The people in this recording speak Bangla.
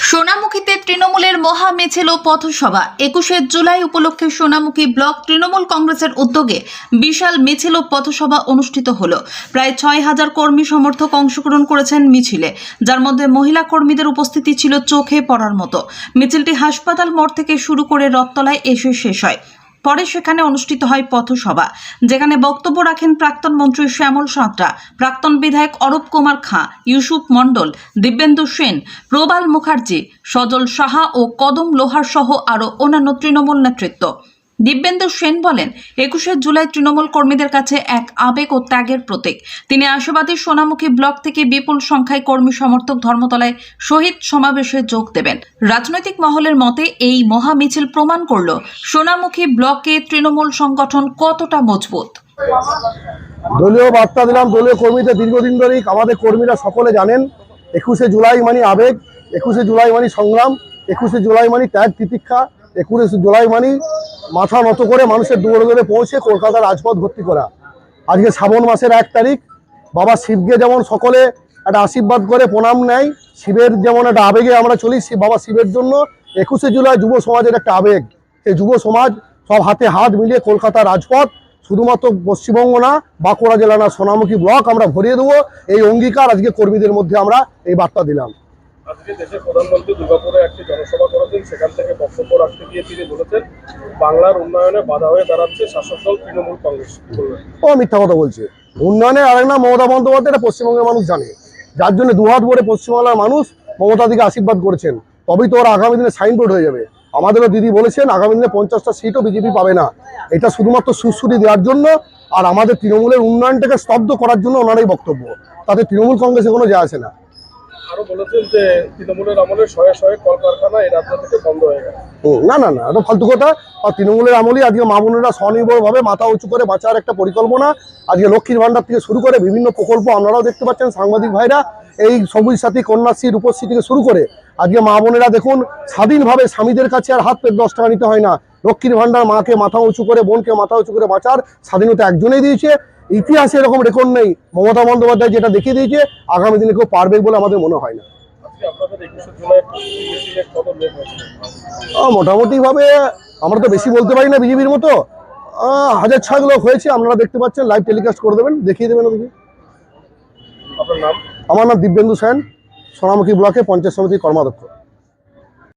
সোনামুখীতে তৃণমূলের মহা মিছিল ও পথসভা 21শে জুলাই উপলক্ষে সোনামুখী ব্লক তৃণমূল কংগ্রেসের উদ্যোগে বিশাল মিছিল ও পথসভা অনুষ্ঠিত হলো। প্রায় 6000 কর্মী সমর্থক অংশগ্রহণ করেছেন মিছিলে, যার মধ্যে মহিলা কর্মীদের উপস্থিতি ছিল চোখে পড়ার মতো। মিছিলটি হাসপাতাল মোড় থেকে শুরু করে রথতলায় এসে শেষ হয়। পরে সেখানে অনুষ্ঠিত হয় পথসভা, যেখানে বক্তব্য রাখেন প্রাক্তন মন্ত্রী শ্যামল সাঁতরা, প্রাক্তন বিধায়ক অরূপ কুমার খাঁ, ইউসুফ মণ্ডল, দিব্যেন্দু সেন, প্রবাল মুখার্জি, সজল সাহা ও কদম লোহার সহ আরও অন্যান্য তৃণমূল নেতৃত্ব। দিব্যেন্দু সেন বলেন, 21শে জুলাই তৃণমূল কর্মীদের কাছে এক আবেগ ও ত্যাগের প্রতীক। তিনি আশাবাদী সোনামুখী ব্লক থেকে বিপুল সংখ্যায় কর্মী সমর্থক ধর্মতলায় শহীদ সমাবেশে যোগ দেবেন। রাজনৈতিক মহলের মতে এই মহা মিছিল প্রমাণ করল সোনামুখী ব্লকে তৃণমূল সংগঠন কতটা মজবুত। দলীয় বার্তা দিলাম দলীয় কর্মীদের দীর্ঘদিন ধরেই আমাদের কর্মীরা সকলে জানেন 21শে জুলাই মানে আবেগ, 21শে জুলাই মানে সংগ্রাম, 21শে জুলাই মানে ত্যাগ তিতিক্ষা, 21শে জুলাই মানে মাথা নত করে মানুষের দূরে দূরে পৌঁছে কলকাতার রাজপথ ভর্তি করা। আজকে শ্রাবণ মাসের 1 তারিখ, বাবা শিবকে যেমন সকলে একটা আশীর্বাদ করে প্রণাম নেয়, শিবের যেমন একটা আবেগে আমরা চলি, বাবা শিবের জন্য 21শে জুলাই যুব সমাজের একটা আবেগ। এই যুব সমাজ সব হাতে হাত মিলিয়ে কলকাতার রাজপথ, শুধুমাত্র পশ্চিমবঙ্গ না, বাঁকুড়া জেলা না, সোনামুখী ব্লক আমরা ভরিয়ে দেবো, এই অঙ্গীকার আজকে কর্মীদের মধ্যে আমরা এই বার্তা দিলাম। আজকে দেশের প্রধানমন্ত্রী দুর্গাপুরে একটি জনসভা করেছেন, সেখান থেকে বক্তব্য রাখতে গিয়ে তিনি বলেছেন বাংলার উন্নয়নে বাধা হয়ে দাঁড়াচ্ছে শাসক দল তৃণমূল কংগ্রেস। ও মিথ্যা কথা বলছে। উন্নয়নের আরেক নাম মমতা বন্দ্যোপাধ্যায়, এটা পশ্চিমবঙ্গের মানুষ জানে, যার জন্য দুহাত ভরে পশ্চিমবাংলার মানুষ মমতা দিকে আশীর্বাদ করেছেন। তবেই তো ওরা আগামী দিনে সাইনবোর্ড হয়ে যাবে। আমাদেরও দিদি বলেছেন আগামী দিনে 50টা সিটও বিজেপি পাবে না। এটা শুধুমাত্র সুশ্রুতি দেওয়ার জন্য আর আমাদের তৃণমূলের উন্নয়নটাকে স্তব্ধ করার জন্য ওনারাই বক্তব্য, তাতে তৃণমূল কংগ্রেসে কোনো যায় আসে না। আরো বলেছেন যে তৃণমূলের আমলে শয়ে শয়ে কলকারখানা এই রাজ্য থেকে বন্ধ হয়ে গেছে। না না না, এটা ফালতু কথা। আর তৃণমূলের আমলেই আজকে মা বোনেরা স্বনির্ভরভাবে মাথা উঁচু করে বাঁচার একটা পরিকল্পনা, আজকে লক্ষ্মীর ভান্ডার থেকে শুরু করে বিভিন্ন প্রকল্প আপনারাও দেখতে পাচ্ছেন, সাংবাদিক ভাইরা, এই সবুজ সাথী, কন্যাশ্রী, রূপশ্রী থেকে শুরু করে আজকে মা বোনেরা দেখুন স্বাধীনভাবে স্বামীদের কাছে আর হাত পেট 10 টাকা নিতে হয় না। লক্ষ্মীর ভান্ডার মাকে মাথা উঁচু করে, বোনকে মাথা উঁচু করে বাঁচার স্বাধীনতা একজনেই দিয়েছে। ইতিহাসে এরকম রেকর্ড নেই। মমতা বন্দ্যোপাধ্যায় যেটা দেখিয়ে দিয়েছে, আগামী দিনে কেউ পারবে বলে আমাদের মনে হয় না। মোটামুটি ভাবে আমরা তো বেশি বলতে পারি না বিজেপির মতো, 1006 লোক হয়েছে, আপনারা দেখতে পাচ্ছেন, লাইভ টেলিকাস্ট করে দেবেন, দেখিয়ে দেবেন ওদিকে। আপনার নাম? আমার নাম দিব্যেন্দু সেন, সোনামুখী ব্লকে পঞ্চায়েত সমিতির কর্মাধ্যক্ষ।